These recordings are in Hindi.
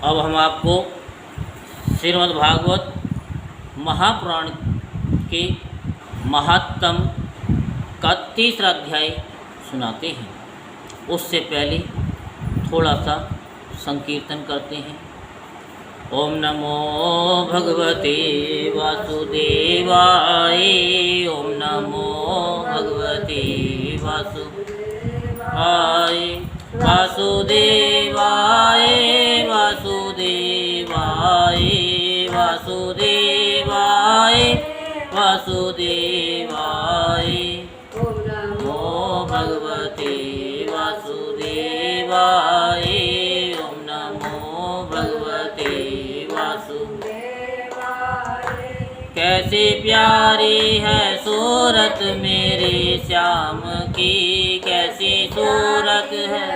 अब हम आपको श्रीमद्भागवत महापुराण के महात्म का 3रा अध्याय सुनाते हैं। उससे पहले थोड़ा सा संकीर्तन करते हैं। ओम नमो भगवते वासुदेवाय। ओम नमो भगवते वासुदेवाय। वासुदेवाय वासुदेवाय वासुदेवाय वासुदेवाय। ओम नमो भगवते वासुदेवाय। ओम नमो भगवते वासुदेवाय। कैसे प्यारी है सूरत मेरे श्याम की, कैसी सूरत है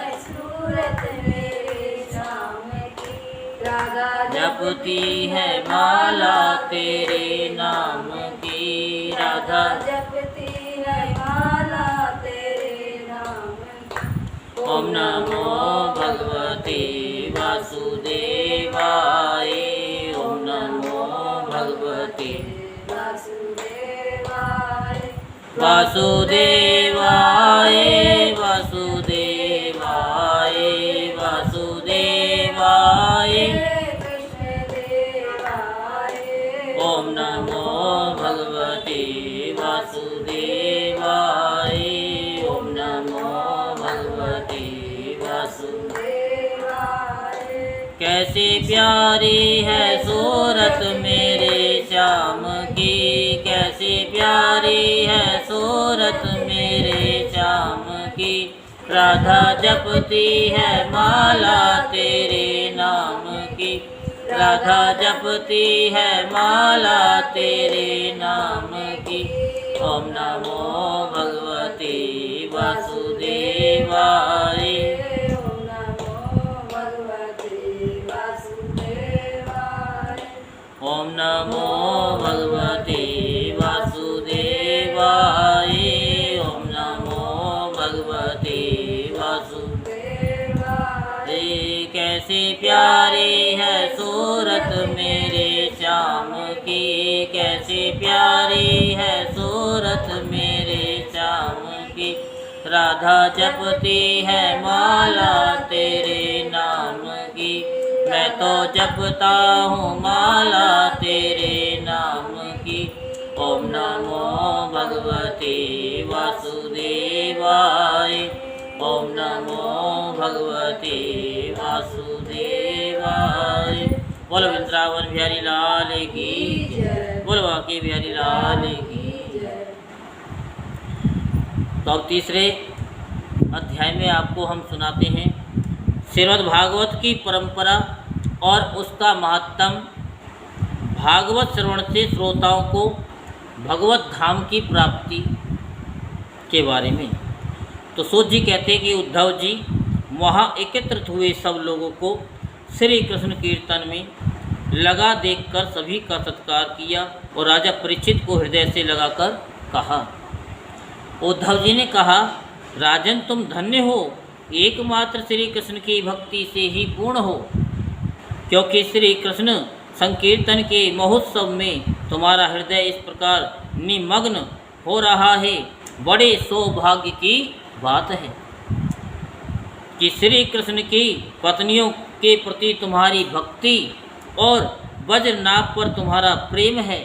जपती है माला तेरे नाम की। राधा जपती है माला तेरे नाम की। ओम नमो भगवते वासुदेवाय। ओम नमो भगवते वासुदेवाय। वासुदेवाय वासुदेवाय वासुदेवाय। ओम नमो भगवते वासुदेवाय। ओम नमो भगवते वासुदेवाय। कैसी प्यारी है सूरत मेरे श्याम की, कैसी प्यारी है सूरत मेरे श्याम की। राधा जपती है माला तेरे नाम की। राधा जपती है माला तेरे नाम की। ओम नमो भगवते वासुदेवाय। ओम नमो भगवते वासुदेवाय। ओम नमो भगवते वासुदेवाय। ओम नमो भगवते वासुदेवाय। कैसी प्यारी है सूरत मेरे श्याम की, कैसी प्यारी है सूरत मेरे श्याम की। राधा जपती है माला तेरे नाम की। मैं तो जपता हूँ माला तेरे नाम की। ओम नमो भगवते वासुदेवाय। ओम नमो भगवते वासुदेवाय। बोलो वृंदावन बिहारी लाल की जय। बोलो बांके बिहारी लाल की जय। तो अब 3रे अध्याय में आपको हम सुनाते हैं श्रीमद्भागवत की परंपरा और उसका महात्म। भागवत श्रवण से श्रोताओं को भगवत धाम की प्राप्ति के बारे में। तो सूत जी कहते हैं कि उद्धव जी वहाँ एकत्रित हुए सब लोगों को श्री कृष्ण कीर्तन में लगा देखकर सभी का सत्कार किया और राजा परीक्षित को हृदय से लगाकर कहा। उद्धव जी ने कहा, राजन तुम धन्य हो, एकमात्र श्री कृष्ण की भक्ति से ही पूर्ण हो, क्योंकि श्री कृष्ण संकीर्तन के महोत्सव में तुम्हारा हृदय इस प्रकार निमग्न हो रहा है। बड़े सौभाग्य की बात है कि श्री कृष्ण की पत्नियों के प्रति तुम्हारी भक्ति और वज्रनाभ पर तुम्हारा प्रेम है।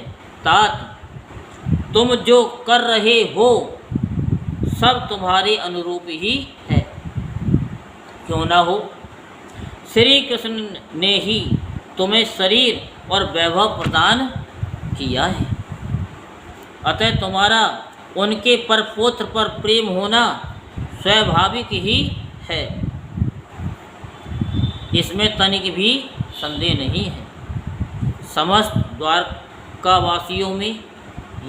तात तुम जो कर रहे हो सब तुम्हारे अनुरूप ही है। क्यों ना हो, श्री कृष्ण ने ही तुम्हें शरीर और वैभव प्रदान किया है, अतः तुम्हारा उनके परपोत्र पर प्रेम होना स्वाभाविक ही है। इसमें तनिक भी संदेह नहीं है। समस्त द्वारकावासियों में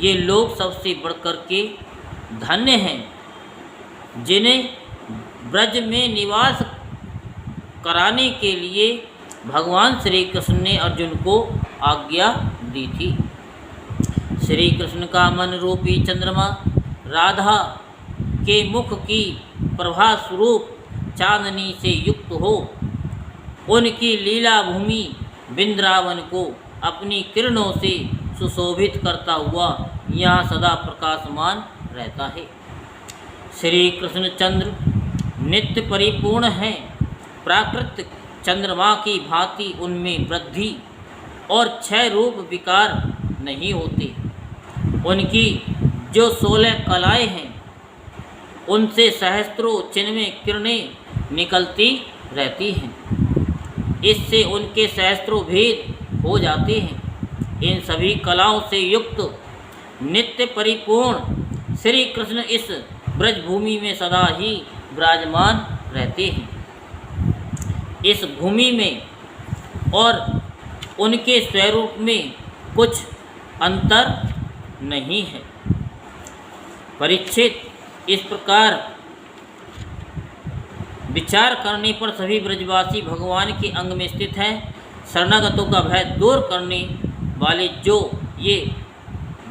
ये लोग सबसे बढ़कर के धन्य हैं, जिन्हें ब्रज में निवास कराने के लिए भगवान श्री कृष्ण ने अर्जुन को आज्ञा दी थी। श्री कृष्ण का मन रूपी चंद्रमा राधा के मुख की प्रभा स्वरूप चांदनी से युक्त हो उनकी लीला भूमि वृंदावन को अपनी किरणों से सुशोभित करता हुआ यहाँ सदा प्रकाशमान रहता है। श्री कृष्णचंद्र नित्य परिपूर्ण हैं। प्राकृतिक चंद्रमा की भांति उनमें वृद्धि और क्षय रूप विकार नहीं होते। उनकी जो 16 कलाएँ हैं उनसे सहस्त्रों चिन्मय किरणें निकलती रहती हैं। इससे उनके सहस्त्रों भेद हो जाते हैं। इन सभी कलाओं से युक्त नित्य परिपूर्ण श्री कृष्ण इस ब्रजभूमि में सदा ही विराजमान रहते हैं। इस भूमि में और उनके स्वरूप में कुछ अंतर नहीं है। परीक्षित, इस प्रकार विचार करने पर सभी ब्रजवासी भगवान के अंग में स्थित हैं। शरणागतों का भय दूर करने वाले जो ये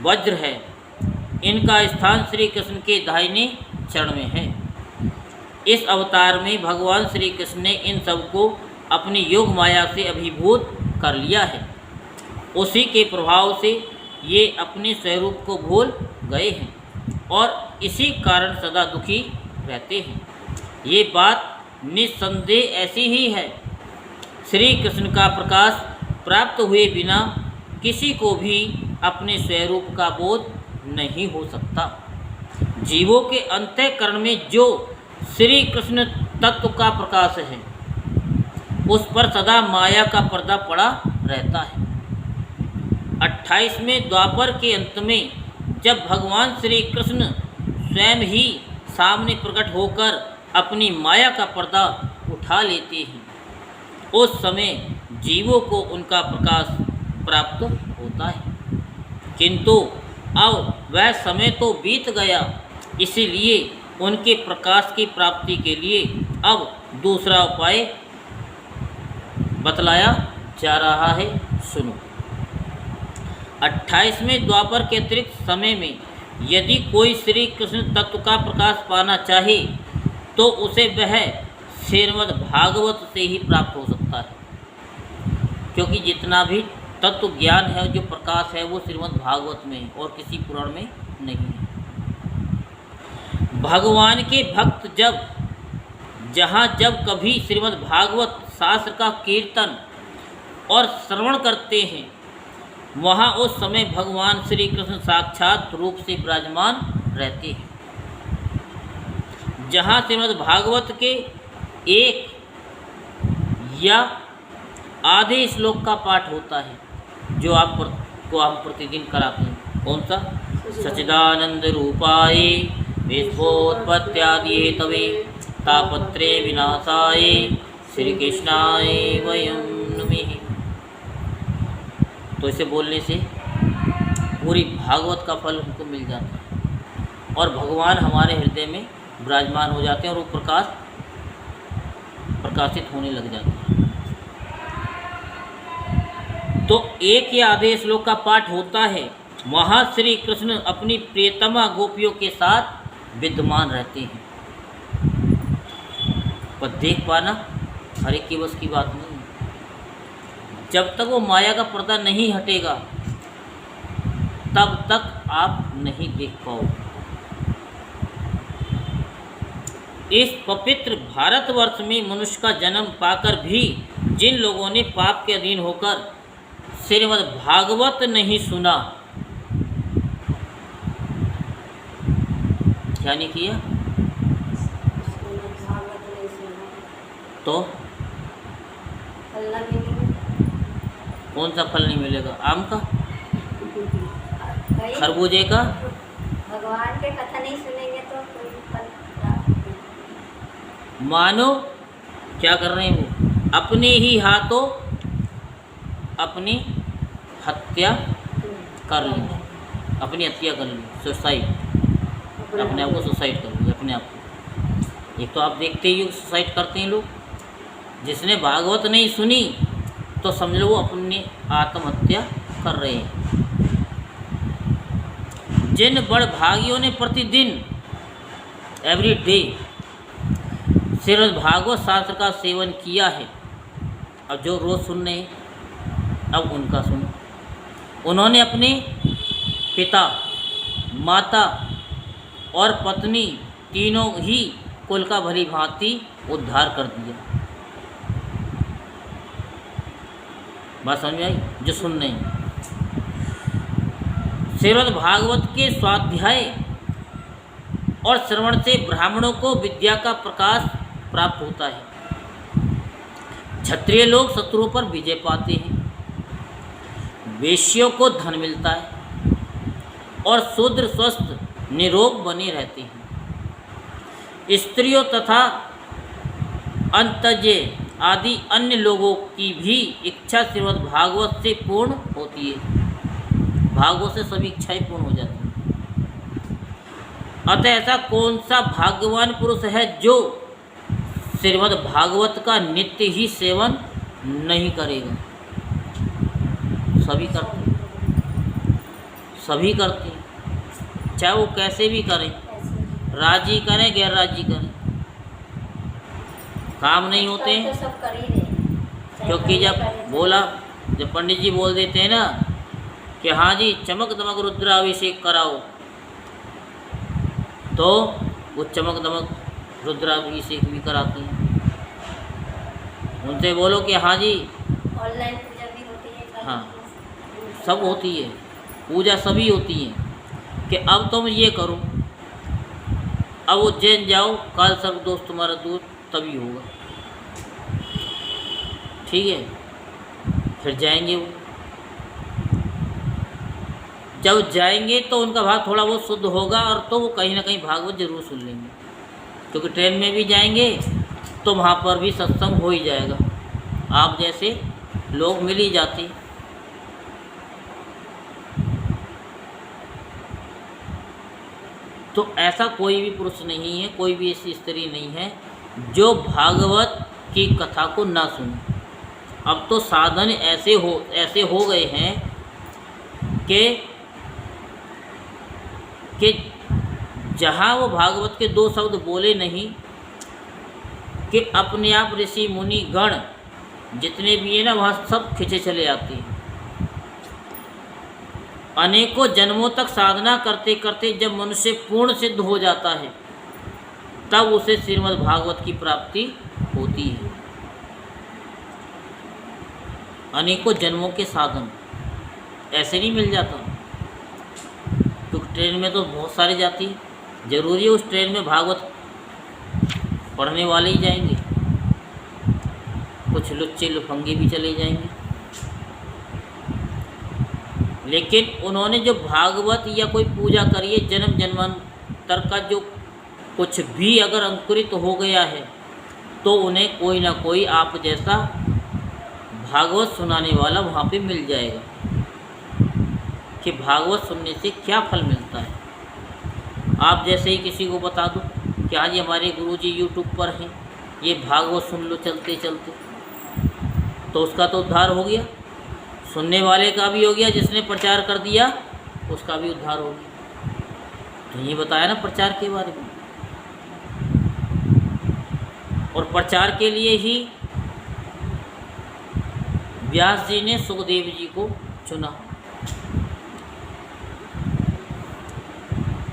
वज्र है, इनका स्थान श्री कृष्ण के दाहिने चरण में है। इस अवतार में भगवान श्री कृष्ण ने इन सबको अपनी योग माया से अभिभूत कर लिया है। उसी के प्रभाव से ये अपने स्वरूप को भूल गए हैं और इसी कारण सदा दुखी रहते हैं। ये बात निस्संदेह ऐसी ही है। श्री कृष्ण का प्रकाश प्राप्त हुए बिना किसी को भी अपने स्वरूप का बोध नहीं हो सकता। जीवों के अंतःकरण में जो श्री कृष्ण तत्व का प्रकाश है, उस पर सदा माया का पर्दा पड़ा रहता है। 28वें द्वापर के अंत में जब भगवान श्री कृष्ण स्वयं ही सामने प्रकट होकर अपनी माया का पर्दा उठा लेते हैं, उस समय जीवों को उनका प्रकाश प्राप्त होता है। किंतु अब वह समय तो बीत गया, इसीलिए उनके प्रकाश की प्राप्ति के लिए अब दूसरा उपाय बतलाया जा रहा है। सुनो। 28वें द्वापर के अतिरिक्त समय में यदि कोई श्री कृष्ण तत्व का प्रकाश पाना चाहे तो उसे वह श्रीमद् भागवत से ही प्राप्त हो सकता है, क्योंकि जितना भी तत्व ज्ञान है, जो प्रकाश है, वो श्रीमद् भागवत में है और किसी पुराण में नहीं है। भगवान के भक्त जब कभी श्रीमद् भागवत शास्त्र का कीर्तन और श्रवण करते हैं, वहाँ उस समय भगवान श्री कृष्ण साक्षात रूप से विराजमान रहते हैं। जहाँ श्रीमद् भागवत के एक या आधे श्लोक का पाठ होता है, जो आपको हम प्रतिदिन कराते हैं। कौन सा? सच्चिदानंद रूपाय विश्वोत्पत्त्यादि हेतवे तापत्रे विनाशाय श्री कृष्णाय वयं नमः। तो इसे बोलने से पूरी भागवत का फल हमको मिल जाता है और भगवान हमारे हृदय में विराजमान हो जाते हैं और वो प्रकाशित होने लग जाते हैं। तो एक या आधे श्लोक का पाठ होता है, वहाँ श्री कृष्ण अपनी प्रियतमा गोपियों के साथ विद्यमान रहते हैं। पर देख पाना हर एक की बस की बात नहीं है। जब तक वो माया का पर्दा नहीं हटेगा, तब तक आप नहीं देख पाओगे। इस पवित्र भारतवर्ष में मनुष्य का जन्म पाकर भी जिन लोगों ने पाप के अधीन होकर श्रीमद् भागवत नहीं सुना, क्या नहीं किया, तो कौन सा फल नहीं मिलेगा? आम का, खरबूजे का? भगवान के कथा नहीं सुनेंगे तो कोई फल। मानो क्या कर रहे हैं वो? अपने ही हाथों अपनी हत्या कर ली, अपनी हत्या कर ली, सुसाइड, अपने आप को सुसाइड कर ली, अपने आप को। एक तो आप देखते ही सुसाइड करते हैं लोग। जिसने भागवत नहीं सुनी तो समझ लो वो अपनी आत्महत्या कर रहे हैं। जिन बड़ भागियों ने प्रतिदिन एवरी डे श्रीमद् भागवत शास्त्र का सेवन किया है, अब जो रोज़ सुन रहे हैं अब उनका सुनो। उन्होंने अपने पिता, माता और पत्नी तीनों ही कुल का भली भांति उद्धार कर दिया। बात समझ में आई? जो सुन रहे हैं, श्रीमद् भागवत के स्वाध्याय और श्रवण से ब्राह्मणों को विद्या का प्रकाश प्राप्त होता है। क्षत्रिय लोग शत्रुओं पर विजय पाते हैं, वेश्यों को धन मिलता है और शूद्र स्वस्थ निरोग बने रहते हैं। स्त्रियों तथा अंतजे आदि अन्य लोगों की भी इच्छा श्रीमद् भागवत से पूर्ण होती है। भागवत से सभी इच्छाएं पूर्ण हो जाती हैं। अतः ऐसा कौन सा भाग्यवान पुरुष है जो श्रीमद् भागवत का नित्य ही सेवन नहीं करेगा? सभी करते हैं, सभी करते हैं, चाहे वो कैसे भी करें, राजी करें गैर राजी करें, काम नहीं होते हैं। तो सब कर ही रहे हैं। क्योंकि जब पंडित जी बोल देते हैं ना कि हाँ जी चमक दमक रुद्राभिषेक कराओ, तो वो चमक दमक रुद्राभिषेक भी कराते हैं। उनसे बोलो कि हाँ जी ऑनलाइन पूजा भी होती है। हाँ, सब होती है, पूजा सभी होती है कि अब तुम ये करो, अब उज्जैन जाओ, काल सर्व दोष तुम्हारा दूर, तभी होगा। ठीक है, फिर जाएंगे वो। जब जाएंगे तो उनका भाव थोड़ा बहुत शुद्ध होगा और तो वो कहीं ना कहीं भागवत जरूर सुन लेंगे, क्योंकि ट्रेन में भी जाएंगे तो वहाँ पर भी सत्संग हो ही जाएगा। आप जैसे लोग मिल ही जाते। तो ऐसा कोई भी पुरुष नहीं है, कोई भी ऐसी स्त्री नहीं है जो भागवत की कथा को ना सुने। अब तो साधन ऐसे हो गए हैं कि जहाँ वो भागवत के दो शब्द बोले नहीं कि अपने आप ऋषि मुनि गण जितने भी हैं ना वहाँ सब खिंचे चले आते हैं। अनेकों जन्मों तक साधना करते करते जब मनुष्य पूर्ण सिद्ध हो जाता है तब उसे श्रीमद् भागवत की प्राप्ति होती है। अनेकों जन्मों के साधन ऐसे नहीं मिल जाता, तो ट्रेन में तो बहुत सारे जाती है, जरूरी है उस ट्रेन में भागवत पढ़ने वाले ही जाएंगे, कुछ लुच्चे लुफंगे भी चले जाएंगे। लेकिन उन्होंने जो भागवत या कोई पूजा करी है, जन्म जन्मांतर का जो कुछ भी अगर अंकुरित हो गया है तो उन्हें कोई ना कोई आप जैसा भागवत सुनाने वाला वहाँ पे मिल जाएगा। कि भागवत सुनने से क्या फल मिलता है। आप जैसे ही किसी को बता दो कि हाँ जी हमारे गुरुजी यूट्यूब पर हैं, ये भागवत सुन लो चलते चलते, तो उसका तो उद्धार हो गया, सुनने वाले का भी हो गया, जिसने प्रचार कर दिया उसका भी उद्धार हो गया। तो ये बताया ना प्रचार के बारे में। और प्रचार के लिए ही व्यास जी ने सुखदेव जी को चुना,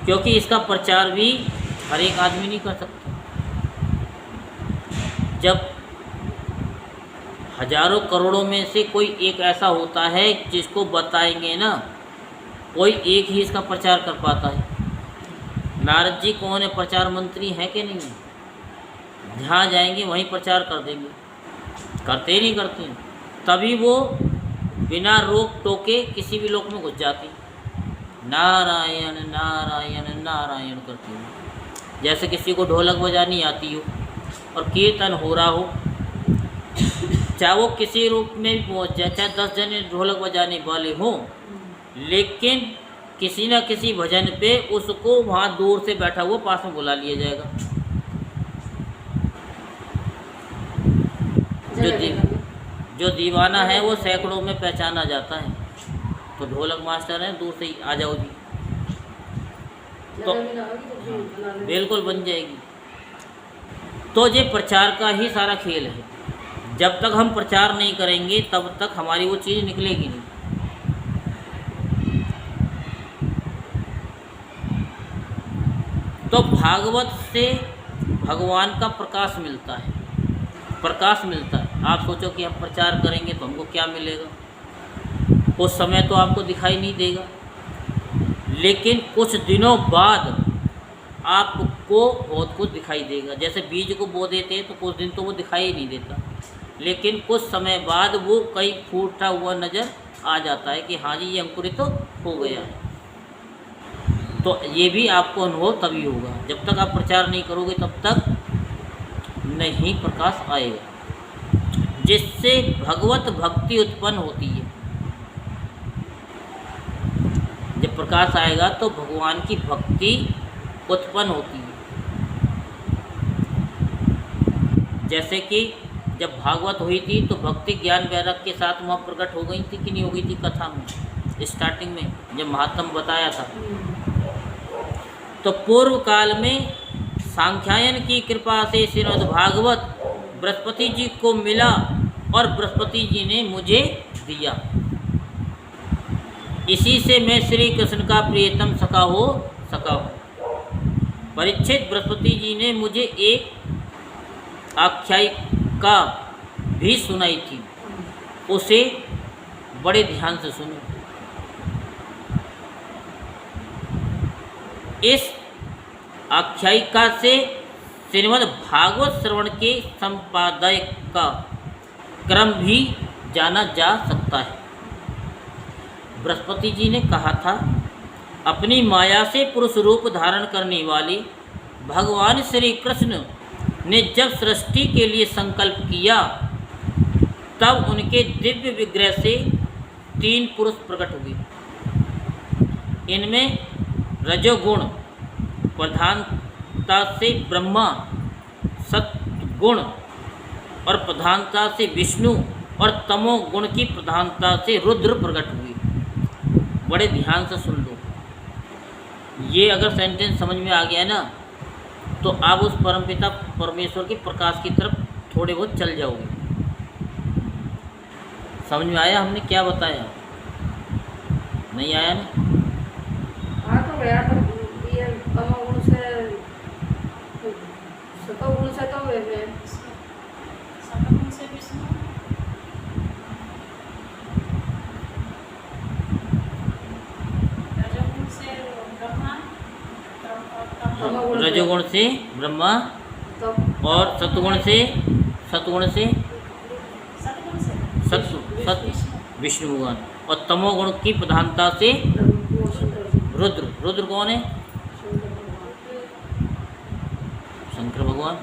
क्योंकि इसका प्रचार भी हर एक आदमी नहीं कर सकता। जब हजारों करोड़ों में से कोई एक ऐसा होता है जिसको बताएंगे ना, कोई एक ही इसका प्रचार कर पाता है। नारद जी कौन है, प्रचार मंत्री है कि नहीं है? जहाँ जाएंगे वहीं प्रचार कर देंगे, करते ही नहीं करते हैं। तभी वो बिना रोक टोके किसी भी लोक में घुस जाती, नारायण नारायण नारायण करती हो। जैसे किसी को ढोलक बजानी आती हो और कीर्तन हो रहा हो, चाहे वो किसी रूप में भी पहुँच जाए, चाहे 10 जने ढोलक बजाने वाले हों, लेकिन किसी न किसी भजन पे उसको वहाँ दूर से बैठा हुआ पास में बुला लिया जाएगा। जो दीवाना है वो सैकड़ों में पहचाना जाता है। तो ढोलक मास्टर हैं, दूर से ही आ जाओ जी, तो बिल्कुल बन जाएगी। तो ये प्रचार का ही सारा खेल है। जब तक हम प्रचार नहीं करेंगे तब तक हमारी वो चीज़ निकलेगी नहीं। तो भागवत से भगवान का प्रकाश मिलता है, प्रकाश मिलता है। आप सोचो कि हम प्रचार करेंगे तो हमको क्या मिलेगा, उस समय तो आपको दिखाई नहीं देगा, लेकिन कुछ दिनों बाद आपको बहुत कुछ दिखाई देगा। जैसे बीज को बो देते हैं तो कुछ दिन तो वो दिखाई ही नहीं देता, लेकिन कुछ समय बाद वो कहीं फूटा हुआ नज़र आ जाता है कि हाँ जी ये अंकुरित तो हो गया है। तो ये भी आपको अनुभव तभी होगा, जब तक आप प्रचार नहीं करोगे तब तक नहीं प्रकाश आएगा, जिससे भगवत भक्ति उत्पन्न होती है। जब प्रकाश आएगा तो भगवान की भक्ति उत्पन्न होती है। जैसे कि जब भागवत हुई थी तो भक्ति ज्ञान वैराग्य के साथ वहाँ प्रकट हो गई थी कि नहीं हो गई थी कथा में, स्टार्टिंग में जब महात्म बताया था। तो पूर्व काल में सांख्यायन की कृपा से श्रीमद् भागवत बृहस्पति जी को मिला और बृहस्पति जी ने मुझे दिया। इसी से मैं श्री कृष्ण का प्रियतम सखा हो सका हूँ। परीक्षित, बृहस्पति जी ने मुझे एक आख्यायिका भी सुनाई थी, उसे बड़े ध्यान से सुनो। इस आख्यायिका से श्रीमद् भागवत श्रवण के संपादक का क्रम भी जाना जा सकता है। बृहस्पति जी ने कहा था, अपनी माया से पुरुष रूप धारण करने वाले भगवान श्री कृष्ण ने जब सृष्टि के लिए संकल्प किया तब उनके दिव्य विग्रह से 3 पुरुष प्रकट हुए। इनमें रजोगुण प्रधानता से ब्रह्मा, सत्गुण और प्रधानता से विष्णु और तमोगुण की प्रधानता से रुद्र प्रकट हुए। बड़े ध्यान से सुन लो, ये अगर सेंटेंस समझ में आ गया ना तो आप उस परमपिता परमेश्वर के प्रकाश की तरफ थोड़े बहुत चल जाओगे। समझ में आया हमने क्या बताया? नहीं आया ना? हाँ तो गया, पर ये तमोगुण से सतोगुण से तो वे सतोगुण से विष्णु, रजोगुण से ब्रह्मा, रजोगुण से ब्रह्मा और सत्गुण से सतगुण से सत विष्णु भगवान और तमोगुण की प्रधानता से रुद्र। रुद्र कौन है? शंकर भगवान।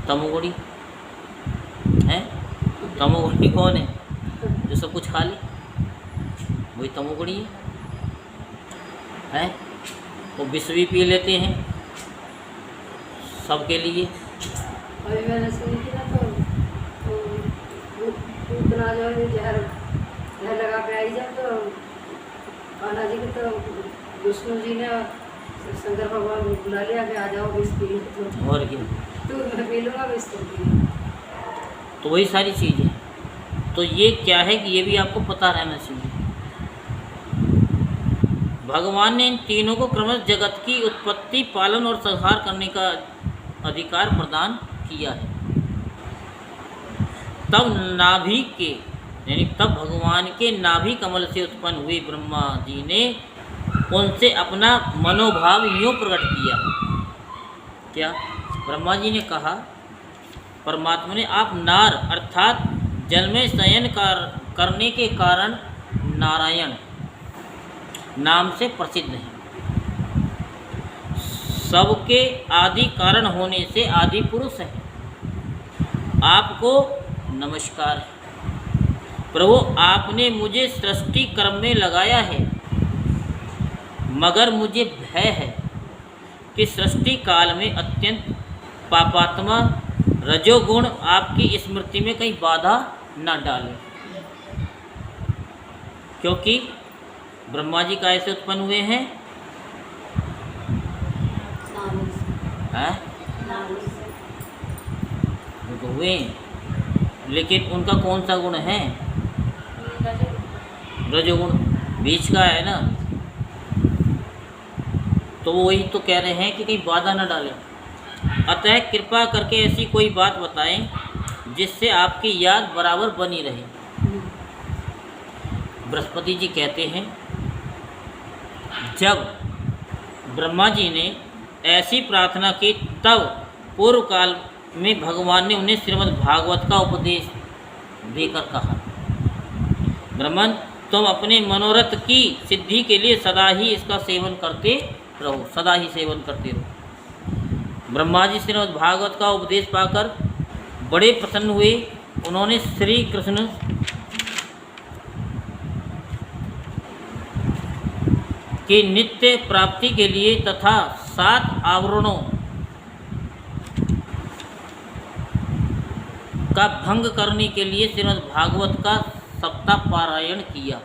तमोगुणी है? तमोगुणी कौन है? जो सब कुछ खा ले वही तमोगुणी है। वो विष भी पी लेते हैं सबके लिए। अभी मैंने सुनी थी ना तो उतना जो है जहर लगा के आई जब तो कान्हा जी को तो विष्णु जी ने शंकर भगवान को बुला लिया कि आ जाओ विष पी लो। तो और क्या, मैं पी लूँगा विष तो पी। तो वही सारी चीज़ है। तो ये क्या है कि ये भी आपको पता रहना चाहिए। भगवान ने इन तीनों को क्रमशः जगत की उत्पत्ति, पालन और संहार करने का अधिकार प्रदान किया है। तब नाभि के यानी तब भगवान के नाभि कमल से उत्पन्न हुए ब्रह्मा जी ने उनसे अपना मनोभाव यूँ प्रकट किया। क्या? ब्रह्मा जी ने कहा परमात्मा ने, आप नार अर्थात जल में शयन करने के कारण नारायण नाम से प्रसिद्ध हैं। सबके आदि कारण होने से आदि पुरुष हैं। आपको नमस्कार है प्रभु, आपने मुझे सृष्टि कर्म में लगाया है, मगर मुझे भय है कि सृष्टि काल में अत्यंत पापात्मा रजोगुण आपकी स्मृति में कहीं बाधा न डाले। क्योंकि ब्रह्मा जी कैसे उत्पन्न हुए हैं? वो तो हुए, लेकिन उनका कौन सा गुण है? रजोगुण। रजोगुण बीच का है ना। तो वो वही तो कह रहे हैं कि कहीं बाधा न डालें। अतः कृपा करके ऐसी कोई बात बताएं जिससे आपकी याद बराबर बनी रहे। बृहस्पति जी कहते हैं, जब ब्रह्मा जी ने ऐसी प्रार्थना की तब पूर्व काल में भगवान ने उन्हें श्रीमद् भागवत का उपदेश देकर कहा, ब्रह्मन तुम अपने मनोरथ की सिद्धि के लिए सदा ही इसका सेवन करते रहो, सदा ही सेवन करते रहो। ब्रह्मा जी श्रीमद् भागवत का उपदेश पाकर बड़े प्रसन्न हुए। उन्होंने श्री कृष्ण की नित्य प्राप्ति के लिए तथा 7 आवरणों का भंग करने के लिए श्रीमद् भागवत का सप्ताह पारायण किया।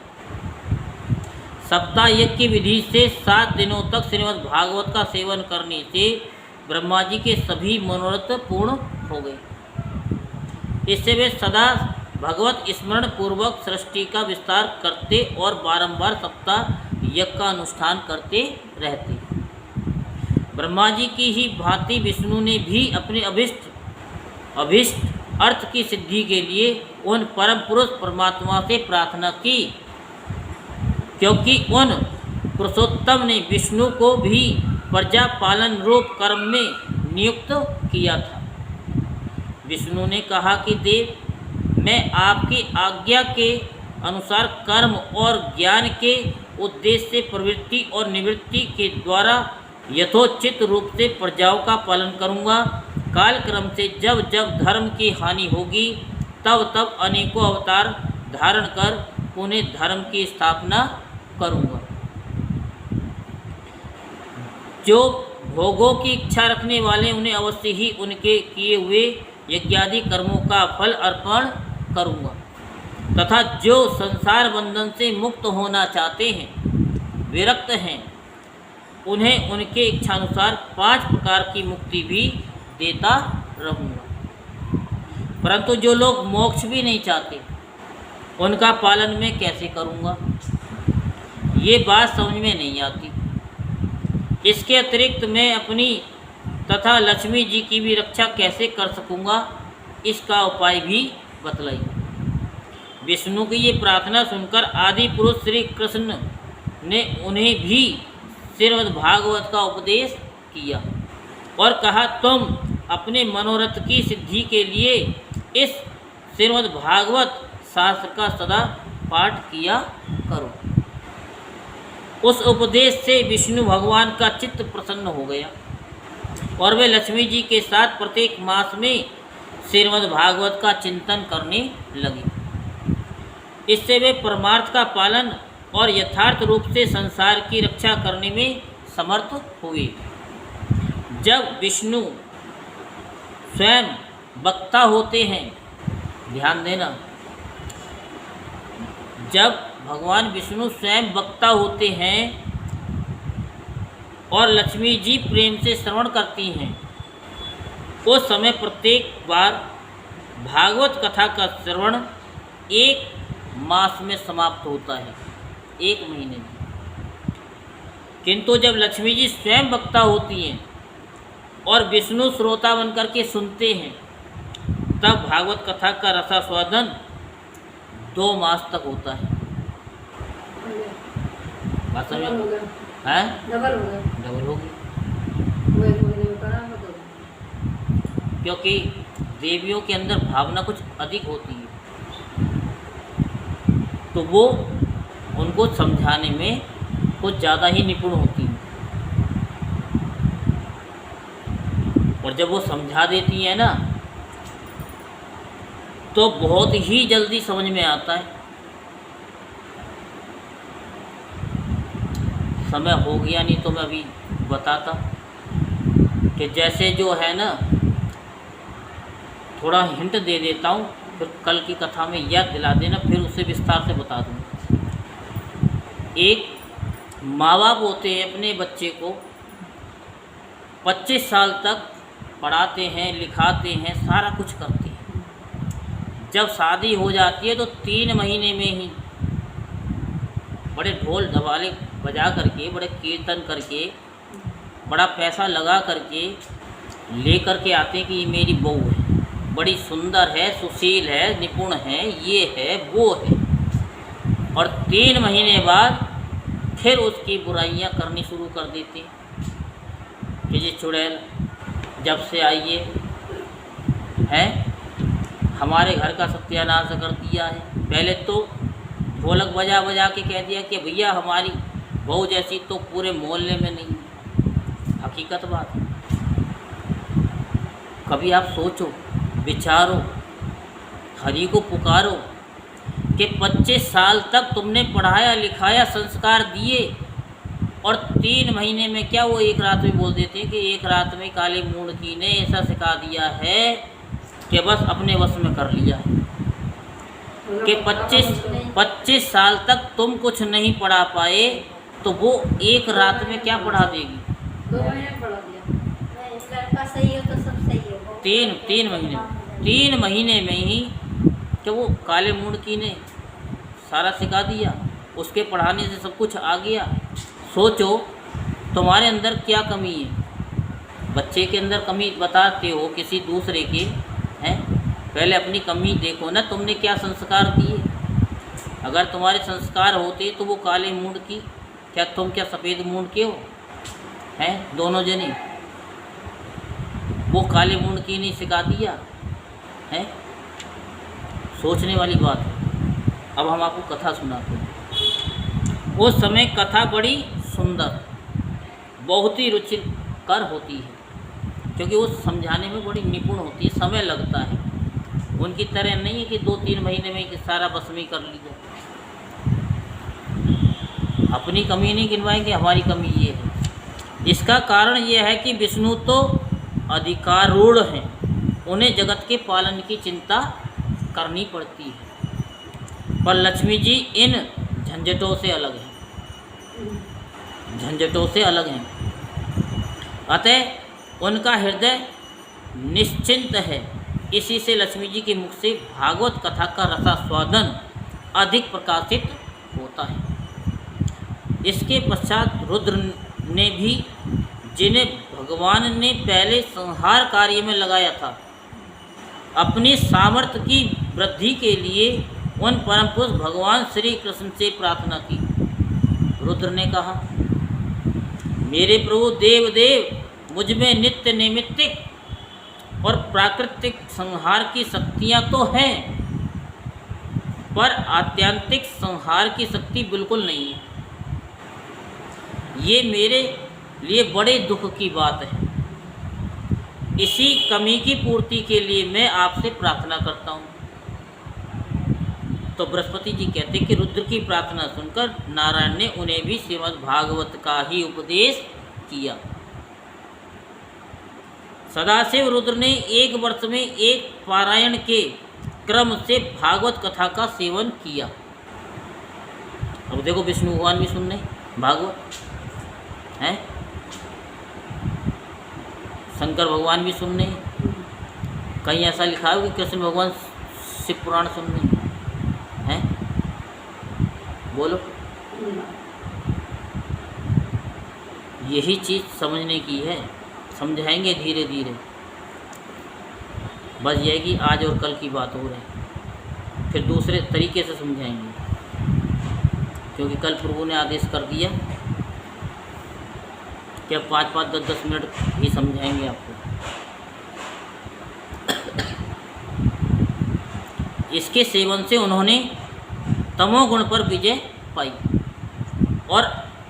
सप्ताह यज्ञ की विधि से 7 दिनों तक श्रीमद् भागवत का सेवन करने से ब्रह्मा जी के सभी मनोरथ पूर्ण हो गए। इससे वे सदा भगवत स्मरण पूर्वक सृष्टि का विस्तार करते और बारंबार सप्ताह यज्ञ का अनुष्ठान करते रहते। ब्रह्मा जी की ही भांति विष्णु ने भी अपने अभिष्ट अर्थ की सिद्धि के लिए उन परम पुरुष परमात्मा से प्रार्थना की, क्योंकि उन पुरुषोत्तम ने विष्णु को भी प्रजा पालन रूप कर्म में नियुक्त किया था। विष्णु ने कहा कि देव, मैं आपकी आज्ञा के अनुसार कर्म और ज्ञान के उद्देश्य से प्रवृत्ति और निवृत्ति के द्वारा यथोचित रूप से प्रजाओं का पालन करूँगा। कालक्रम से जब जब धर्म की हानि होगी तब तब अनेकों अवतार धारण कर पुनः धर्म की स्थापना करूँगा। जो भोगों की इच्छा रखने वाले उन्हें अवश्य ही उनके किए हुए यज्ञादि कर्मों का फल अर्पण करूँगा, तथा जो संसार बंधन से मुक्त होना चाहते हैं, विरक्त हैं, उन्हें उनके इच्छानुसार 5 प्रकार की मुक्ति भी देता रहूँगा। परंतु जो लोग मोक्ष भी नहीं चाहते, उनका पालन मैं कैसे करूँगा? ये बात समझ में नहीं आती। इसके अतिरिक्त मैं अपनी तथा लक्ष्मी जी की भी रक्षा कैसे कर सकूँगा, इसका उपाय भी बतलाइए। विष्णु की ये प्रार्थना सुनकर आदि पुरुष श्री कृष्ण ने उन्हें भी श्रीमद् भागवत का उपदेश किया और कहा, तुम अपने मनोरथ की सिद्धि के लिए इस श्रीमद् भागवत शास्त्र का सदा पाठ किया करो। उस उपदेश से विष्णु भगवान का चित्त प्रसन्न हो गया और वे लक्ष्मी जी के साथ प्रत्येक मास में श्रीमद् भागवत का चिंतन करने लगे। इससे वे परमार्थ का पालन और यथार्थ रूप से संसार की रक्षा करने में समर्थ हुए। जब विष्णु स्वयं वक्ता होते हैं, ध्यान देना, जब भगवान विष्णु स्वयं वक्ता होते हैं और लक्ष्मी जी प्रेम से श्रवण करती हैं, उस समय प्रत्येक बार भागवत कथा का श्रवण 1 मास में समाप्त होता है, 1 महीने में। किंतु जब लक्ष्मी जी स्वयं वक्ता होती हैं और विष्णु श्रोता बनकर के सुनते हैं, तब भागवत कथा का रसास्वादन 2 मास तक होता है। बात समझ डबल हो गया। है? डबल हो गया। डबल हो गई, वो 1 महीने में करा तो क्योंकि देवियों के अंदर भावना कुछ अधिक होती है, तो वो उनको समझाने में कुछ ज़्यादा ही निपुण होती है। और जब वो समझा देती है ना, तो बहुत ही जल्दी समझ में आता है। समय हो गया, नहीं तो मैं अभी बताता कि जैसे जो है ना, थोड़ा हिंट दे देता हूँ, फिर कल की कथा में याद दिला देना, फिर उसे विस्तार से बता दूँगा। एक माँ बाप होते हैं, अपने बच्चे को 25 साल तक पढ़ाते हैं, लिखाते हैं, सारा कुछ करते हैं। जब शादी हो जाती है तो 3 महीने में ही बड़े ढोल ढवाले बजा करके, बड़े कीर्तन करके, बड़ा पैसा लगा करके ले करके आते हैं कि ये मेरी बहू है, बड़ी सुंदर है, सुशील है, निपुण है, ये है, वो है। और 3 महीने बाद फिर उसकी बुराइयां करनी शुरू कर देते हैं कि ये चुड़ैल जब से आई है हमारे घर का सत्यानाश कर दिया है। पहले तो ढोलक बजा बजा के कह दिया कि भैया हमारी बहू जैसी तो पूरे मोहल्ले में नहीं। हकीकत बात है। कभी आप सोचो, विचारो, हरि को पुकारो कि 25 साल तक तुमने पढ़ाया लिखाया, संस्कार दिए, और 3 महीने में क्या वो एक रात में बोल देते हैं कि एक रात में काली मूर्ति ने ऐसा सिखा दिया है कि बस अपने वश में कर लिया है कि 25 साल तक तुम कुछ नहीं पढ़ा पाए तो वो एक रात में क्या पढ़ा देगी। 2 महीने में पढ़ा दिया। लड़का सही हो तो सब सही हो। 3 महीने में ही कि वो काले मूर्ति ने सारा सिखा दिया, उसके पढ़ाने से सब कुछ आ गया। सोचो तुम्हारे अंदर क्या कमी है। बच्चे के अंदर कमी बताते हो किसी दूसरे के, हैं? पहले अपनी कमी देखो ना, तुमने क्या संस्कार दिए। अगर तुम्हारे संस्कार होते तो वो काले मूड की, क्या तुम क्या सफ़ेद मूड के हो, हैं? दोनों जने वो काले मूड की नहीं सिखा दिया है। सोचने वाली बात है। अब हम आपको कथा सुनाते हैं। उस समय कथा बड़ी सुंदर, बहुत ही रुचिकर होती है, क्योंकि वो समझाने में बड़ी निपुण होती है, समय लगता है। उनकी तरह नहीं है कि 2-3 महीने में कि सारा बस में कर लिया। अपनी कमी नहीं गिनवाएंगे, हमारी कमी ये है। इसका कारण ये है कि विष्णु तो अधिकारूढ़ हैं, उन्हें जगत के पालन की चिंता करनी पड़ती है, पर लक्ष्मी जी इन झंझटों से अलग हैं, झंझटों से अलग हैं। अतः उनका हृदय निश्चिंत है। इसी से लक्ष्मी जी के मुख से भागवत कथा का रसास्वादन अधिक प्रकाशित होता है। इसके पश्चात रुद्र ने भी, जिन्हें भगवान ने पहले संहार कार्य में लगाया था, अपनी सामर्थ्य की वृद्धि के लिए उन परम पुरुष भगवान श्री कृष्ण से प्रार्थना की। रुद्र ने कहा, मेरे प्रभु देवदेव, मुझ में नित्य नैमित्तिक और प्राकृतिक संहार की शक्तियाँ तो हैं, पर आत्यंतिक संहार की शक्ति बिल्कुल नहीं है। ये मेरे लिए बड़े दुख की बात है। इसी कमी की पूर्ति के लिए मैं आपसे प्रार्थना करता हूँ। तो बृहस्पति जी कहते कि रुद्र की प्रार्थना सुनकर नारायण ने उन्हें भी श्रीमद् भागवत का ही उपदेश किया। सदाशिव रुद्र ने 1 वर्ष में 1 पारायण के क्रम से भागवत कथा का सेवन किया। अब देखो, विष्णु भगवान भी सुन रहे भागवत हैं, शंकर भगवान भी सुन रहे हैं। कहीं ऐसा लिखा है कि कृष्ण भगवान शिव पुराण सुन रहे हैं? बोलो। यही चीज़ समझने की है, समझाएंगे धीरे धीरे। बस यह कि आज और कल की बात हो रही है, फिर दूसरे तरीके से समझाएंगे, क्योंकि कल प्रभु ने आदेश कर दिया कि अब 5-5, 10-10 मिनट ही समझाएंगे आपको। इसके सेवन से उन्होंने तमोगुण पर विजय पाई और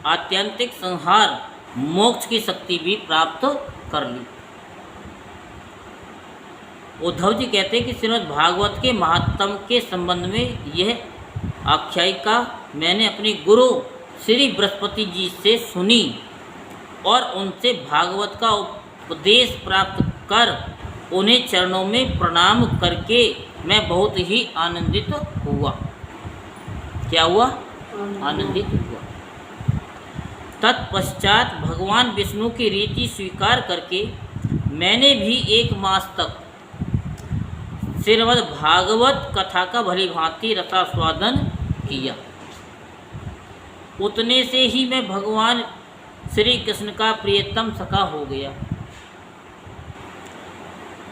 आत्यंतिक संहार मोक्ष की शक्ति भी प्राप्त कर ली। उद्धव जी कहते हैं कि श्रीमद् भागवत के महात्म के संबंध में यह आख्यायिका मैंने अपने गुरु श्री बृहस्पति जी से सुनी और उनसे भागवत का उपदेश प्राप्त कर उन्हें चरणों में प्रणाम करके मैं बहुत ही आनंदित हुआ। क्या हुआ? आनंदित हुआ। तत्पश्चात भगवान विष्णु की रीति स्वीकार करके मैंने भी 1 मास तक श्रीमद् भागवत कथा का भली भांति रसास्वादन किया। उतने से ही मैं भगवान श्री कृष्ण का प्रियतम सखा हो गया।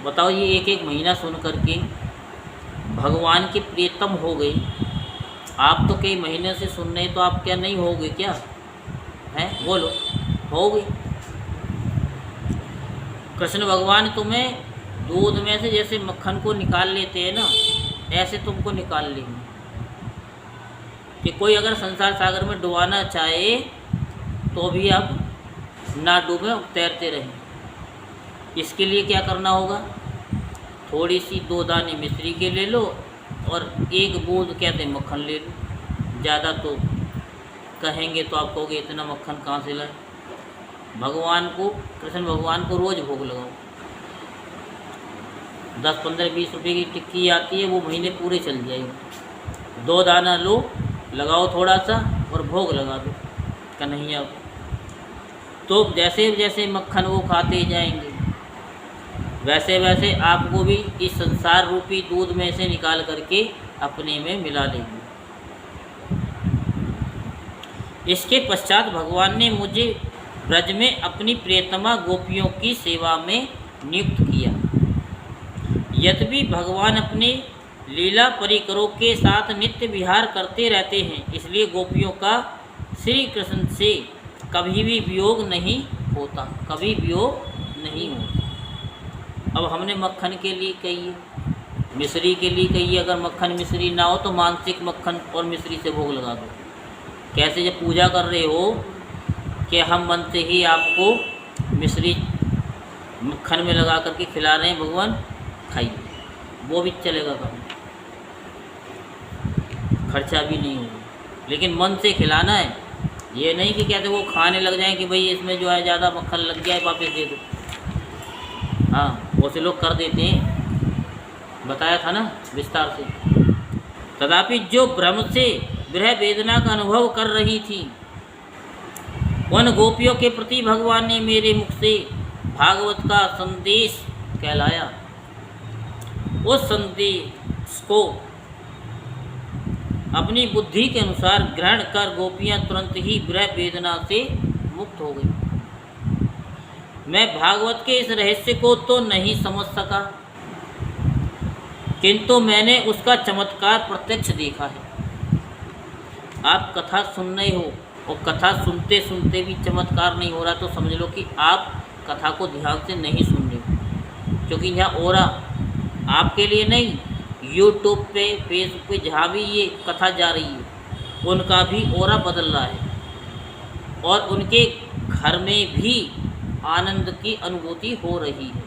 बताओ, ये एक एक महीना सुन करके भगवान के प्रियतम हो गए। आप तो कई महीने से सुन रहे, तो आप क्या नहीं होगे क्या? हैं, बोलो, हो गए। कृष्ण भगवान तुम्हें दूध में से जैसे मक्खन को निकाल लेते हैं ना, ऐसे तुमको निकाल लेंगे। कि कोई अगर संसार सागर में डुबाना चाहे तो भी आप ना डूबे, तैरते रहें। इसके लिए क्या करना होगा? थोड़ी सी 2 दाने मिश्री के ले लो और 1 बूंद कहते मक्खन ले लो। ज़्यादा तो कहेंगे तो आप कहोगे इतना मक्खन कहाँ से लाए। भगवान को, कृष्ण भगवान को रोज़ भोग लगाओ। 10, 15, 20 रुपये की टिक्की आती है, वो महीने पूरे चल जाएगी। 2 दाना लो, लगाओ थोड़ा सा और भोग लगा दो कन्हैया को। तो जैसे जैसे मक्खन वो खाते जाएंगे, वैसे वैसे आपको भी इस संसार रूपी दूध में से निकाल करके अपने में मिला लेंगे। इसके पश्चात भगवान ने मुझे ब्रज में अपनी प्रियतमा गोपियों की सेवा में नियुक्त किया। यद्यपि भगवान अपने लीला परिकरों के साथ नित्य विहार करते रहते हैं, इसलिए गोपियों का श्री कृष्ण से कभी भी वियोग नहीं होता, कभी वियोग नहीं होता। अब हमने मक्खन के लिए कही है, मिश्री के लिए कही है। अगर मक्खन मिश्री ना हो तो मानसिक मक्खन और मिश्री से भोग लगा दो। कैसे जब पूजा कर रहे हो कि हम मन से ही आपको मिश्री मक्खन में लगा करके खिला रहे हैं, भगवान खाइए, वो भी चलेगा काम, खर्चा भी नहीं होगा। लेकिन मन से खिलाना है, ये नहीं कि कहते वो खाने लग जाएं कि भाई इसमें जो है ज़्यादा मक्खन लग गया है, वापस दे दो। हाँ, बहुत से लोग कर देते हैं, बताया था ना विस्तार से। तथापि जो भ्रम से विरह वेदना का अनुभव कर रही थी, उन गोपियों के प्रति भगवान ने मेरे मुख से भागवत का संदेश कहलाया। उस संदेश को अपनी बुद्धि के अनुसार ग्रहण कर गोपियां तुरंत ही विरह वेदना से मुक्त हो गई। मैं भागवत के इस रहस्य को तो नहीं समझ सका, किंतु मैंने उसका चमत्कार प्रत्यक्ष देखा है। आप कथा सुन रहे हो और कथा सुनते सुनते भी चमत्कार नहीं हो रहा, तो समझ लो कि आप कथा को ध्यान से नहीं सुन रहे हो। क्योंकि यहाँ ओरा आपके लिए नहीं, यूट्यूब पे, फेसबुक पे जहाँ भी ये कथा जा रही है, उनका भी ओरा बदल रहा है और उनके घर में भी आनंद की अनुभूति हो रही है।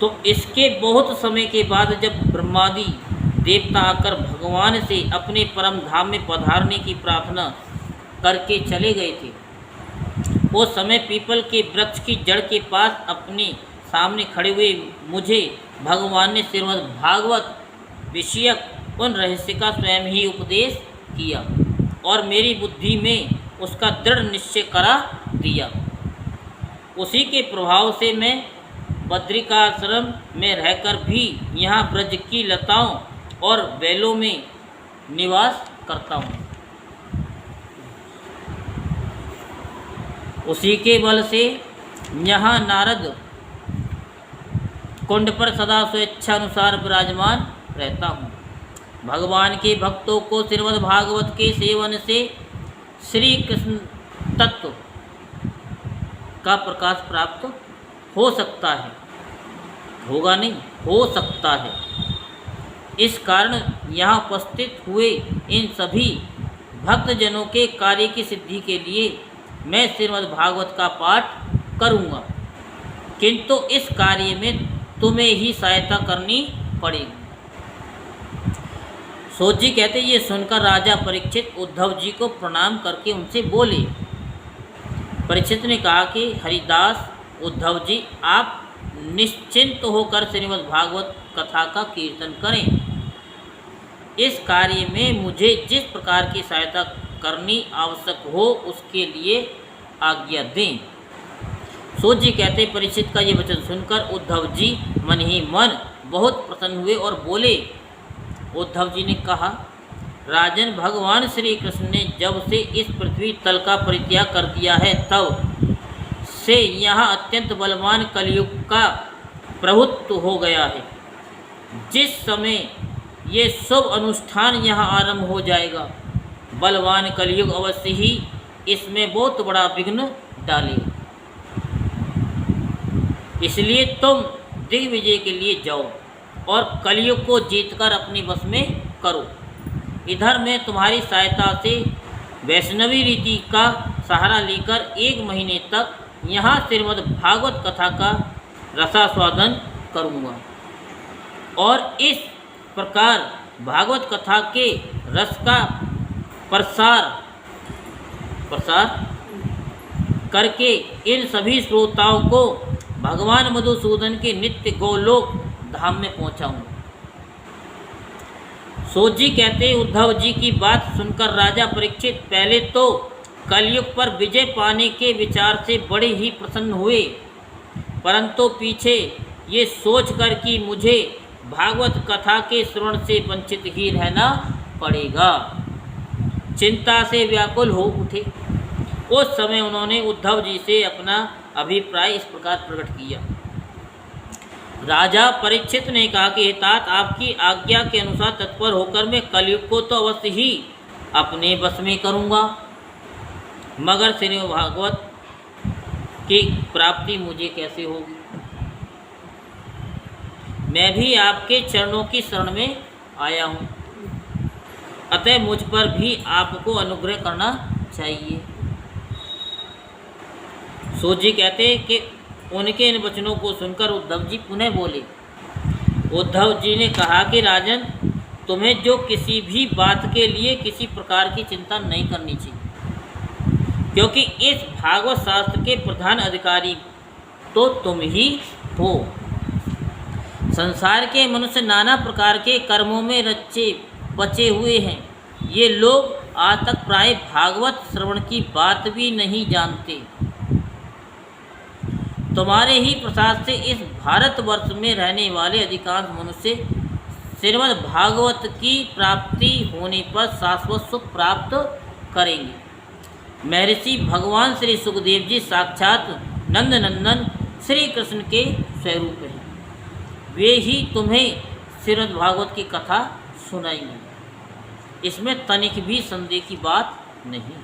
तो इसके बहुत समय के बाद जब ब्रह्मादि देवता आकर भगवान से अपने परम धाम में पधारने की प्रार्थना करके चले गए थे, उस समय पीपल के वृक्ष की जड़ के पास अपने सामने खड़े हुए मुझे भगवान ने श्रीमद् भागवत विषयक उन रहस्य का स्वयं ही उपदेश किया और मेरी बुद्धि में उसका दृढ़ निश्चय करा दिया। उसी के प्रभाव से मैं बद्रिकाश्रम में रहकर भी यहाँ ब्रज की लताओं और बेलों में निवास करता हूँ। उसी के बल से यहाँ नारद कुंड पर सदा स्वेच्छानुसार विराजमान रहता हूँ। भगवान के भक्तों को श्रीमद् भागवत के सेवन से श्री कृष्ण तत्व का प्रकाश प्राप्त हो सकता है, होगा नहीं, हो सकता है। इस कारण यहाँ उपस्थित हुए इन सभी भक्तजनों के कार्य की सिद्धि के लिए मैं श्रीमद् भागवत का पाठ करूँगा, किंतु इस कार्य में तुम्हें ही सहायता करनी पड़ेगी। सूत जी कहते, ये सुनकर राजा परीक्षित उद्धव जी को प्रणाम करके उनसे बोले। परीक्षित ने कहा कि हरिदास उद्धव जी, आप निश्चिंत होकर श्रीमद् भागवत कथा का कीर्तन करें। इस कार्य में मुझे जिस प्रकार की सहायता करनी आवश्यक हो उसके लिए आज्ञा दें। सूत जी कहते परीक्षित का ये वचन सुनकर उद्धव जी मन ही मन बहुत प्रसन्न हुए और बोले। उद्धव जी ने कहा, राजन, भगवान श्री कृष्ण ने जब से इस पृथ्वी तल का परित्याग कर दिया है तब से यहाँ अत्यंत बलवान कलयुग का प्रभुत्व हो गया है। जिस समय ये शुभ अनुष्ठान यहाँ आरंभ हो जाएगा, बलवान कलयुग अवश्य ही इसमें बहुत बड़ा विघ्न डालेगा। इसलिए तुम दिग्विजय के लिए जाओ और कलयुग को जीतकर अपने वश में करो। इधर मैं तुम्हारी सहायता से वैष्णवी रीति का सहारा लेकर 1 महीने तक यहाँ श्रीमद् भागवत कथा का रसास्वादन करूँगा और इस प्रकार भागवत कथा के रस का प्रसार करके इन सभी श्रोताओं को भगवान मधुसूदन के नित्य गोलोक धाम में पहुँचाऊँगा। सूत जी कहते उद्धव जी की बात सुनकर राजा परीक्षित पहले तो कलयुग पर विजय पाने के विचार से बड़े ही प्रसन्न हुए, परंतु पीछे ये सोचकर कि मुझे भागवत कथा के श्रवण से वंचित ही रहना पड़ेगा, चिंता से व्याकुल हो उठे। उस समय उन्होंने उद्धव जी से अपना अभिप्राय इस प्रकार प्रकट किया। राजा परीक्षित ने कहा कि हे तात, आपकी आज्ञा के अनुसार तत्पर होकर मैं कलयुग को तो अवश्य ही अपने बस में करूँगा, मगर श्रीमद् भागवत की प्राप्ति मुझे कैसे होगी? मैं भी आपके चरणों की शरण में आया हूँ, अतः मुझ पर भी आपको अनुग्रह करना चाहिए। सूत जी कहते हैं कि उनके इन वचनों को सुनकर उद्धव जी पुनः बोले। उद्धव जी ने कहा कि राजन, तुम्हें जो किसी भी बात के लिए किसी प्रकार की चिंता नहीं करनी चाहिए, क्योंकि इस भागवत शास्त्र के प्रधान अधिकारी तो तुम ही हो। संसार के मनुष्य नाना प्रकार के कर्मों में रचे बचे हुए हैं। ये लोग आज तक प्राय भागवत श्रवण की बात भी नहीं जानते। तुम्हारे ही प्रसाद से इस भारतवर्ष में रहने वाले अधिकांश मनुष्य श्रीमद् भागवत की प्राप्ति होने पर शाश्वत सुख प्राप्त करेंगे। महर्षि भगवान श्री सुखदेव जी साक्षात नंदनंदन श्री कृष्ण के स्वरूप हैं। वे ही तुम्हें श्रीमद् भागवत की कथा सुनाएंगे, इसमें तनिक भी संदेह की बात नहीं।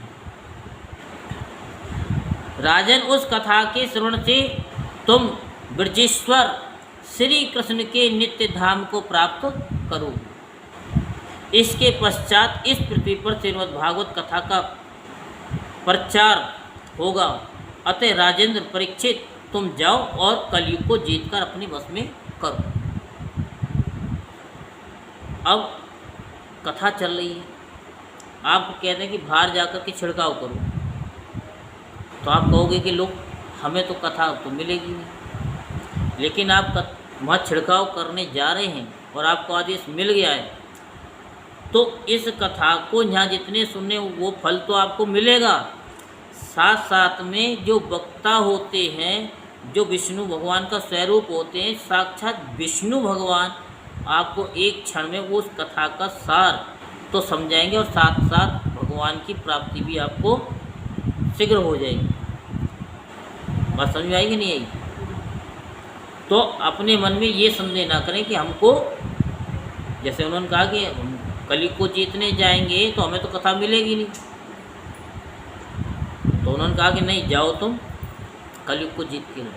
राजन, उस कथा के श्रवण से तुम ब्रजेश्वर श्री कृष्ण के नित्य धाम को प्राप्त करोगे। इसके पश्चात इस पृथ्वी पर श्रीमद् भागवत कथा का प्रचार होगा। अतः राजेंद्र परीक्षित, तुम जाओ और कलयुग को जीतकर अपने वश में करो। अब कथा चल रही है, आप कहते हैं कि बाहर जाकर के छिड़काव करो, तो आप कहोगे कि लोग हमें तो कथा तो मिलेगी नहीं, लेकिन आप वहाँ छिड़काव करने जा रहे हैं और आपको आदेश मिल गया है, तो इस कथा को यहाँ जितने सुनने वो फल तो आपको मिलेगा। साथ साथ में जो वक्ता होते हैं, जो विष्णु भगवान का स्वरूप होते हैं, साक्षात विष्णु भगवान आपको एक क्षण में उस कथा का सार तो समझाएंगे और साथ साथ भगवान की प्राप्ति भी आपको शीघ्र हो जाएगी। बात समझ में आएगी नहीं आएगी? तो अपने मन में ये संदेह ना करें कि हमको, जैसे उन्होंने कहा कि हम कलयुग को जीतने जाएंगे तो हमें तो कथा मिलेगी नहीं, तो उन्होंने कहा कि नहीं, जाओ तुम कलयुग को जीत के लो,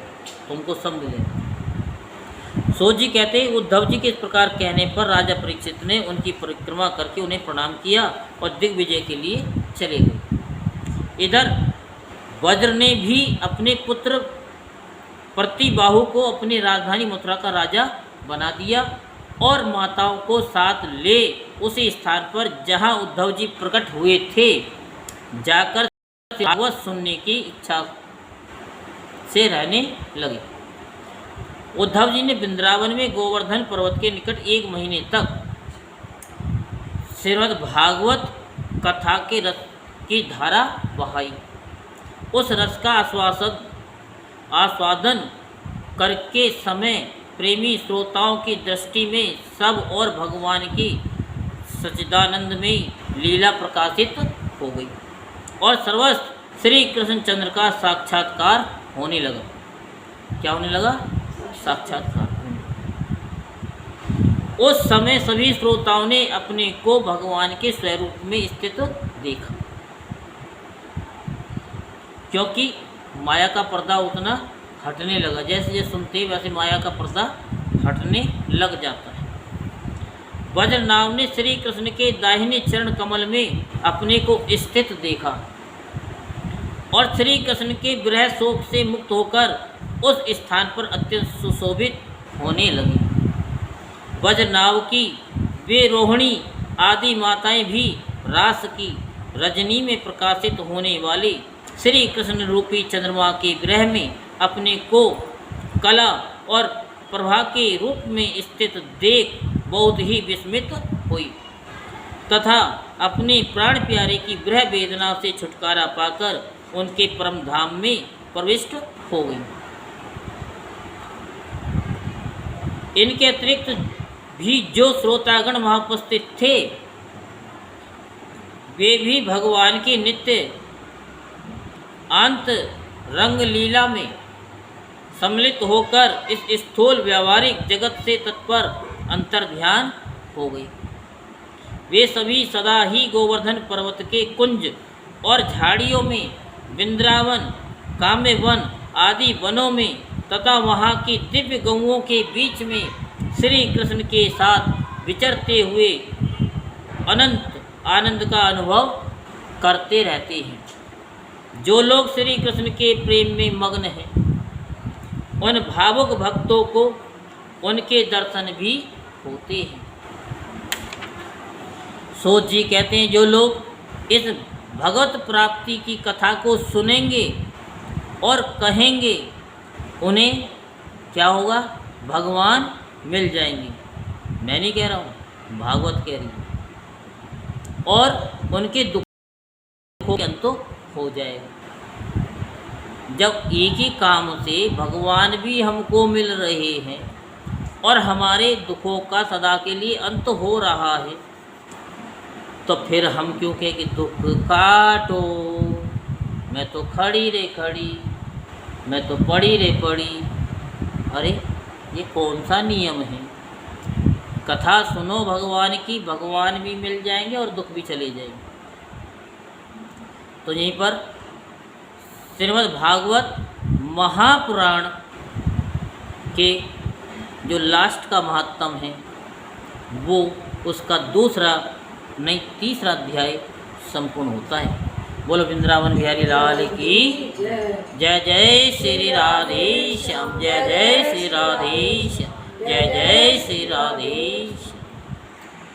तुमको सब मिलेगा। सूत जी कहते हैं उद्धव जी के इस प्रकार कहने पर राजा परीक्षित ने उनकी परिक्रमा करके उन्हें प्रणाम किया और दिग्विजय के लिए चले गए। इधर वज्र ने भी अपने पुत्र प्रतिबाहु को अपनी राजधानी मथुरा का राजा बना दिया और माताओं को साथ ले उसी स्थान पर जहां उद्धव जी प्रकट हुए थे जाकर भागवत सुनने की इच्छा से रहने लगे। उद्धव जी ने वृंदावन में गोवर्धन पर्वत के निकट 1 महीने तक श्रीमद् भागवत कथा के रस की धारा बहाई। उस रस का आस्वादन करके समय प्रेमी श्रोताओं की दृष्टि में सब और भगवान की सच्चिदानंद में लीला प्रकाशित हो गई और सर्वस्व श्री कृष्णचंद्र का साक्षात्कार होने लगा। क्या होने लगा? साक्षात्कार। उस समय सभी श्रोताओं ने अपने को भगवान के स्वरूप में स्थित देखा, क्योंकि माया का पर्दा उतना हटने लगा। जैसे जैसे सुनते ही वैसे माया का पर्दा हटने लग जाता है। वज्रनाभ ने श्री कृष्ण के दाहिने चरण कमल में अपने को स्थित देखा और श्री कृष्ण के विरह शोक से मुक्त होकर उस स्थान पर अत्यंत सुशोभित होने लगे। वज्रनाभ की वे रोहिणी आदि माताएं भी रास की रजनी में प्रकाशित होने वाले श्री कृष्ण रूपी चंद्रमा के विरह में अपने को कला और प्रभा के रूप में स्थित देख बहुत ही विस्मित हुई तथा अपने प्राण प्यारे की विरह वेदना से छुटकारा पाकर उनके परम धाम में प्रविष्ट हो गई। इनके अतिरिक्त भी जो श्रोतागण वहाँ उपस्थित थे वे भी भगवान की नित्य अंत रंग लीला में सम्मिलित होकर इस स्थूल व्यावहारिक जगत से तत्पर अंतर्ध्यान हो गई। वे सभी सदा ही गोवर्धन पर्वत के कुंज और झाड़ियों में, वृंदावन, काम्यवन आदि वनों में तथा वहाँ की दिव्य गौओं के बीच में श्री कृष्ण के साथ विचरते हुए अनंत आनंद का अनुभव करते रहते हैं। जो लोग श्री कृष्ण के प्रेम में मग्न हैं उन भावुक भक्तों को उनके दर्शन भी होते हैं। सोच जी कहते हैं जो लोग इस भगवत प्राप्ति की कथा को सुनेंगे और कहेंगे उन्हें क्या होगा? भगवान मिल जाएंगे। मैं नहीं कह रहा हूँ, भागवत कह रही है। और उनके दुखों के अंत हो जाएगा। जब एक ही काम से भगवान भी हमको मिल रहे हैं और हमारे दुखों का सदा के लिए अंत हो रहा है तो फिर हम क्यों कहें कि दुख काटो, मैं तो खड़ी रे खड़ी, मैं तो पड़ी रे पड़ी। अरे ये कौन सा नियम है? कथा सुनो भगवान की, भगवान भी मिल जाएंगे और दुख भी चले जाएंगे। तो यहीं पर श्रीमद् भागवत महापुराण के जो लास्ट का महात्म है वो उसका तीसरा अध्याय संपूर्ण होता है। बोलो वृंदावन बिहारी लाल की जय। जय श्री राधे श्याम, जय श्री राधे